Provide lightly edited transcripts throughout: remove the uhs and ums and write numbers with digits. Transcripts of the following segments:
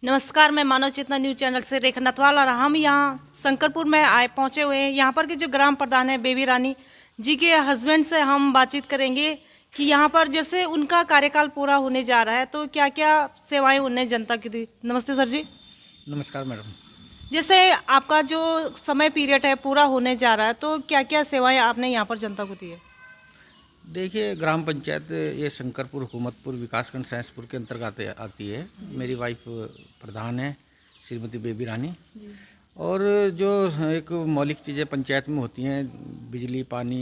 नमस्कार, मैं मानव चेतना news channel से रेखा नथवाल और हम यहाँ शंकरपुर में आए पहुँचे हुए हैं। यहाँ पर के जो ग्राम प्रधान है बेबी रानी जी के हस्बैंड से हम बातचीत करेंगे कि यहाँ पर जैसे उनका कार्यकाल पूरा होने जा रहा है तो क्या क्या सेवाएं उन्हें जनता की दी। नमस्ते सर जी। नमस्कार मैडम। जैसे आपका जो समय पीरियड है पूरा होने जा रहा है तो क्या क्या सेवाएं आपने यहाँ पर जनता को दी है। देखिए, ग्राम पंचायत ये शंकरपुर हुकूमतपुर विकासखंड सैंसपुर के अंतर्गत आती है। मेरी वाइफ प्रधान है श्रीमती बेबी रानी। जी। और जो एक मौलिक चीज़ें पंचायत में होती हैं, बिजली, पानी,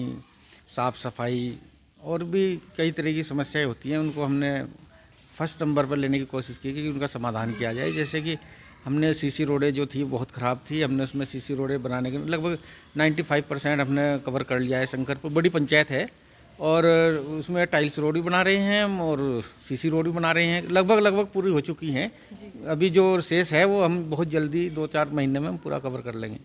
साफ़ सफाई और भी कई तरह की समस्याएं होती हैं, उनको हमने फर्स्ट नंबर पर लेने की कोशिश की कि उनका समाधान किया जाए। जैसे कि हमने सीसी रोडें जो थी बहुत ख़राब थी, हमने उसमें सीसी रोडें बनाने के लगभग 95% हमने कवर कर लिया है। शंकरपुर बड़ी पंचायत है और उसमें टाइल्स रोड भी बना रहे हैं हम और सीसी रोड भी बना रहे हैं। लगभग पूरी हो चुकी हैं। अभी जो शेष है वो हम बहुत जल्दी 2-4 महीने में हम पूरा कवर कर लेंगे।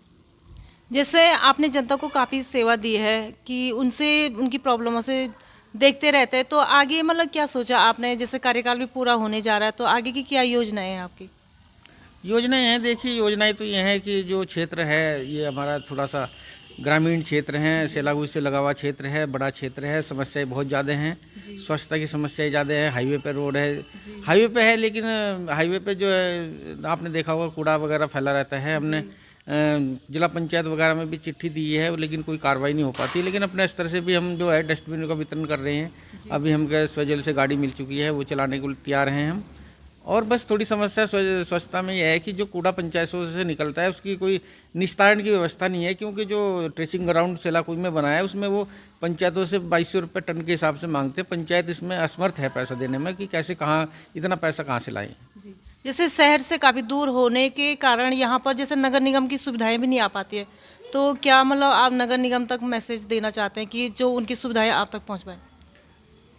जैसे आपने जनता को काफ़ी सेवा दी है कि उनसे उनकी प्रॉब्लमों से देखते रहते हैं तो आगे मतलब क्या सोचा आपने, जैसे कार्यकाल भी पूरा होने जा रहा है तो आगे की क्या योजनाएं हैं आपकी। योजनाएं हैं, देखिए योजनाएं तो ये हैं कि जो क्षेत्र है ये हमारा थोड़ा सा ग्रामीण क्षेत्र है, सेलाकुई से लगा हुआ क्षेत्र है, बड़ा क्षेत्र है, समस्याएं बहुत ज़्यादा हैं। स्वच्छता की समस्याएं ज़्यादा है। हाईवे पे रोड है, हाईवे पे है, लेकिन हाईवे पे जो है आपने देखा होगा कूड़ा वगैरह फैला रहता है। हमने जिला पंचायत वगैरह में भी चिट्ठी दी है, लेकिन कोई कार्रवाई नहीं हो पाती। लेकिन अपने स्तर से भी हम जो है डस्टबिन का वितरण कर रहे हैं। अभी हम स्वजल से गाड़ी मिल चुकी है, वो चलाने को तैयार हैं हम। और बस थोड़ी समस्या स्वच्छता में यह है कि जो कूड़ा पंचायतों से निकलता है उसकी कोई निस्तारण की व्यवस्था नहीं है, क्योंकि जो ट्रेसिंग ग्राउंड सेलाकुई में बनाया है उसमें वो पंचायतों से 2200 रुपये टन के हिसाब से मांगते हैं। पंचायत इसमें असमर्थ है पैसा देने में कि कैसे कहाँ इतना पैसा कहाँ से लाएं। जी। जैसे शहर से काफ़ी दूर होने के कारण यहाँ पर जैसे नगर निगम की सुविधाएं भी नहीं आ पाती है तो क्या मतलब आप नगर निगम तक मैसेज देना चाहते हैं कि जो उनकी सुविधाएं आप तक पहुँच पाए।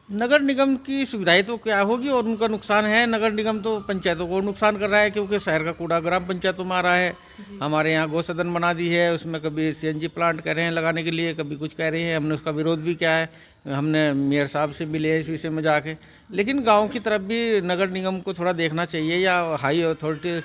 नगर निगम की सुविधाएं तो क्या होगी और उनका नुकसान है। नगर निगम तो पंचायतों को नुकसान कर रहा है, क्योंकि शहर का कूड़ा ग्राम पंचायतों में आ रहा है। हमारे यहाँ गौ सदन बना दी है, उसमें कभी सीएनजी प्लांट कह रहे हैं लगाने के लिए, कभी कुछ कह रहे हैं। हमने उसका विरोध भी किया है, हमने मेयर साहब से मिले हैं इस विषय में जाके। लेकिन गाँव की तरफ भी नगर निगम को थोड़ा देखना चाहिए, या हाई अथॉरिटी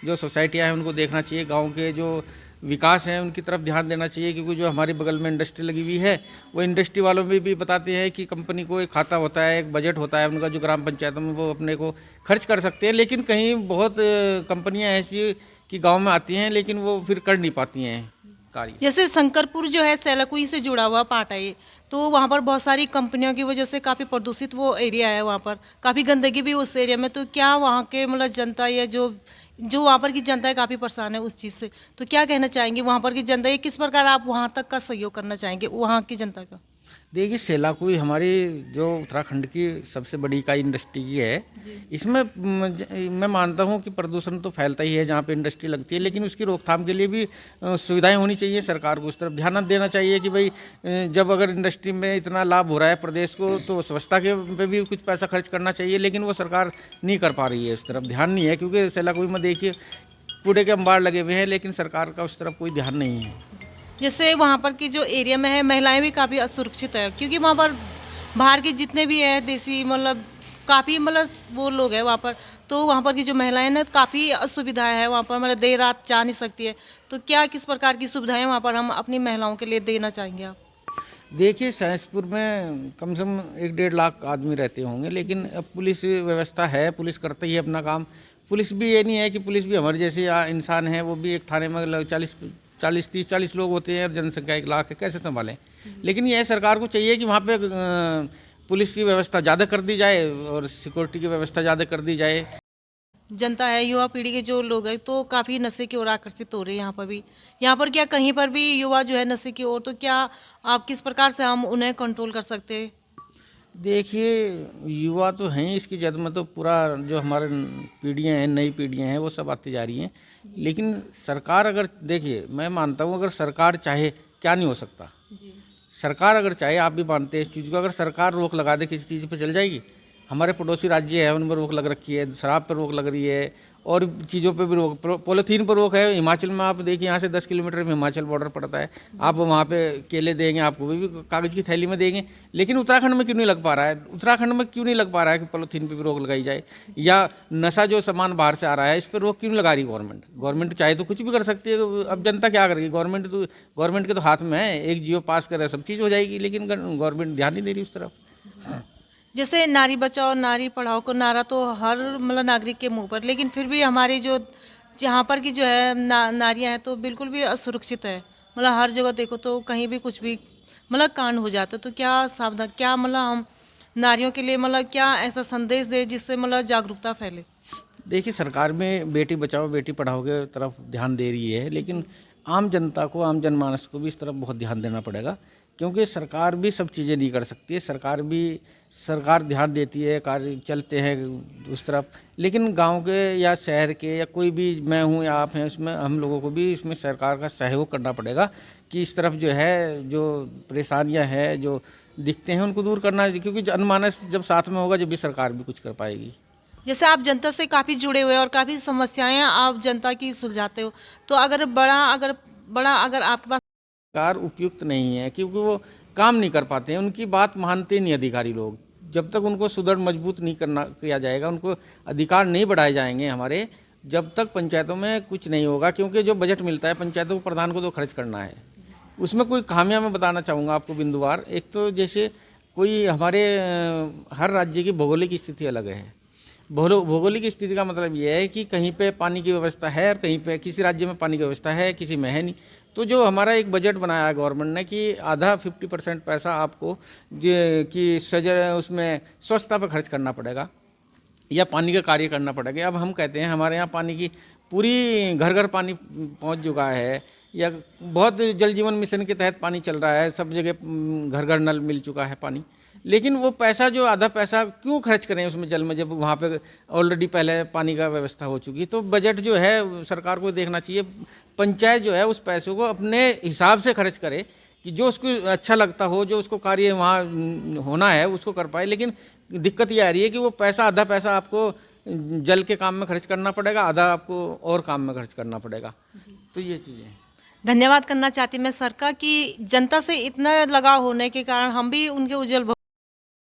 जो सोसाइटियाँ हैं उनको देखना चाहिए। गाँव के जो विकास है उनकी तरफ ध्यान देना चाहिए, क्योंकि जो हमारे बगल में इंडस्ट्री लगी हुई है वो इंडस्ट्री वालों में भी बताते हैं कि कंपनी को एक खाता होता है, एक बजट होता है उनका, जो ग्राम पंचायतों में वो अपने को खर्च कर सकते हैं। लेकिन कहीं बहुत कंपनियां ऐसी कि गांव में आती हैं लेकिन वो फिर कर नहीं पाती हैं कार्य। जैसे शंकरपुर जो है सेलाकुई से जुड़ा हुआ पार्ट है ये, तो वहाँ पर बहुत सारी कंपनियों की वजह से काफ़ी प्रदूषित वो एरिया है, वहाँ पर काफ़ी गंदगी भी उस एरिया में। तो क्या वहाँ के मतलब जनता या जो जो वहाँ पर की जनता है काफ़ी परेशान है उस चीज़ से, तो क्या कहना चाहेंगे वहाँ पर की जनता ये किस प्रकार आप वहाँ तक का सहयोग करना चाहेंगे वहाँ की जनता का। देखिए, सेलाकुई हमारी जो उत्तराखंड की सबसे बड़ी इकाई इंडस्ट्री की है। इसमें मैं मानता हूँ कि प्रदूषण तो फैलता ही है जहाँ पे इंडस्ट्री लगती है, लेकिन उसकी रोकथाम के लिए भी सुविधाएं होनी चाहिए। सरकार को उस तरफ ध्यान देना चाहिए कि भाई जब अगर इंडस्ट्री में इतना लाभ हो रहा है प्रदेश को तो स्वच्छता के पे भी कुछ पैसा खर्च करना चाहिए। लेकिन वो सरकार नहीं कर पा रही है, उस तरफ ध्यान नहीं है, क्योंकि सेलाकुई में देखिए कूड़े के अंबार लगे हुए हैं, लेकिन सरकार का उस तरफ कोई ध्यान नहीं है। जैसे वहाँ पर की जो एरिया में है महिलाएं भी काफ़ी असुरक्षित है, क्योंकि वहाँ पर बाहर के जितने भी है देसी मतलब काफ़ी मतलब वो लोग हैं वहाँ पर, तो वहाँ पर की जो महिलाएं ना काफ़ी असुविधाएं हैं वहाँ पर, मतलब देर रात जा नहीं सकती है। तो क्या किस प्रकार की सुविधाएं वहाँ पर हम अपनी महिलाओं के लिए देना चाहेंगे आप। देखिए, सैंसपुर में कम से कम 1-1.5 लाख आदमी रहते होंगे, लेकिन अब पुलिस व्यवस्था है, पुलिस करती है अपना काम। पुलिस भी ये नहीं है कि पुलिस भी हमारे जैसे इंसान है, वो भी एक थाने में 40 लोग होते हैं और जनसंख्या 1 लाख है, कैसे संभालें। लेकिन यह सरकार को चाहिए कि वहाँ पे पुलिस की व्यवस्था ज़्यादा कर दी जाए और सिक्योरिटी की व्यवस्था ज़्यादा कर दी जाए। जनता है युवा पीढ़ी के जो लोग हैं तो काफ़ी नशे की ओर आकर्षित हो रहे हैं यहाँ पर भी। यहाँ पर क्या कहीं पर भी युवा जो है नशे की ओर, तो क्या आप किस प्रकार से हम उन्हें कंट्रोल कर सकते हैं। देखिए, युवा तो हैं ही इसकी जद में, तो पूरा जो हमारे पीढ़ियाँ हैं, नई पीढ़ियाँ हैं, वो सब आती जा रही हैं। लेकिन सरकार अगर, देखिए मैं मानता हूँ अगर सरकार चाहे क्या नहीं हो सकता। सरकार अगर चाहे, आप भी मानते हैं इस चीज़ को, अगर सरकार रोक लगा दे किसी चीज़ पे चल जाएगी। हमारे पड़ोसी राज्य है उनमें रोक लग रखी है, शराब पर रोक लग रही है और चीज़ों पे भी रोक, पॉलीथीन पर रोक है। हिमाचल में आप देखिए, यहाँ से 10 किलोमीटर में हिमाचल बॉर्डर पड़ता है, आप वहाँ पे केले देंगे, आपको भी कागज़ की थैली में देंगे। लेकिन उत्तराखंड में क्यों नहीं लग पा रहा है? उत्तराखंड में क्यों नहीं लग पा रहा है कि पॉलीथीन पे भी रोक लगाई जाए? या नशा जो सामान बाहर से आ रहा है, इस पर रोक क्यों नहीं लगा रही गवर्नमेंट? गवर्नमेंट चाहे तो कुछ भी कर सकती है, अब जनता क्या करेगी? गवर्नमेंट के तो हाथ में है, एक जियो पास करे सब चीज़ हो जाएगी, लेकिन गवर्नमेंट ध्यान नहीं दे रही उस तरफ। जैसे नारी बचाओ नारी पढ़ाओ को नारा तो हर मतलब नागरिक के मुंह पर, लेकिन फिर भी हमारी जो जहाँ पर की जो है नारियां हैं तो बिल्कुल भी असुरक्षित है। मतलब हर जगह देखो तो कहीं भी कुछ भी मतलब कांड हो जाता है। तो क्या सावधान, क्या मतलब हम नारियों के लिए मतलब क्या ऐसा संदेश दे जिससे मतलब जागरूकता फैले? देखिए, सरकार में बेटी बचाओ बेटी पढ़ाओ के तरफ ध्यान दे रही है, लेकिन आम जनता को, आम जनमानस को भी इस तरफ बहुत ध्यान देना पड़ेगा, क्योंकि सरकार भी सब चीज़ें नहीं कर सकती है। सरकार ध्यान देती है, कार्य चलते हैं उस तरफ, लेकिन गांव के या शहर के या कोई भी, मैं हूं या आप हैं, उसमें हम लोगों को भी इसमें सरकार का सहयोग करना पड़ेगा कि इस तरफ जो है, जो परेशानियां हैं, जो दिखते हैं, उनको दूर करना, क्योंकि जनमानस जब साथ में होगा जब भी सरकार भी कुछ कर पाएगी। जैसे आप जनता से काफ़ी जुड़े हुए हैं और काफ़ी समस्याएं आप जनता की सुलझाते हो, तो अगर आपके पास सरकार उपयुक्त नहीं है, क्योंकि वो काम नहीं कर पाते हैं, उनकी बात मानते नहीं अधिकारी लोग। जब तक उनको सुदृढ़ मजबूत नहीं किया जाएगा, उनको अधिकार नहीं बढ़ाए जाएंगे हमारे, जब तक पंचायतों में कुछ नहीं होगा। क्योंकि जो बजट मिलता है पंचायतों को, प्रधान को तो खर्च करना है, उसमें कोई खामियां मैं बताना चाहूँगा आपको बिंदुवार। एक तो जैसे कोई हमारे हर राज्य की भौगोलिक स्थिति अलग है। भौगोलिक स्थिति का मतलब ये है कि कहीं पे पानी की व्यवस्था है और कहीं पे किसी राज्य में पानी की व्यवस्था है, किसी में है नहीं। तो जो हमारा एक बजट बनाया है गवर्नमेंट ने कि आधा 50% पैसा आपको कि उसमें स्वच्छता पर खर्च करना पड़ेगा या पानी का कार्य करना पड़ेगा। अब हम कहते हैं हमारे यहाँ पानी की पूरी घर घर पानी पहुँच चुका है, या बहुत जल जीवन मिशन के तहत पानी चल रहा है, सब जगह घर घर नल मिल चुका है पानी। लेकिन वो पैसा, जो आधा पैसा क्यों खर्च करें उसमें जल में, जब वहाँ पे ऑलरेडी पहले पानी का व्यवस्था हो चुकी। तो बजट जो है सरकार को देखना चाहिए, पंचायत जो है उस पैसों को अपने हिसाब से खर्च करे, कि जो उसको अच्छा लगता हो, जो उसको कार्य वहाँ होना है उसको कर पाए। लेकिन दिक्कत ये आ रही है कि वो पैसा, आधा पैसा आपको जल के काम में खर्च करना पड़ेगा, आधा आपको और काम में खर्च करना पड़ेगा। तो ये चीज़ें हैं। धन्यवाद करना चाहती मैं सर का कि जनता से इतना लगाव होने के कारण हम भी उनके उज्जवल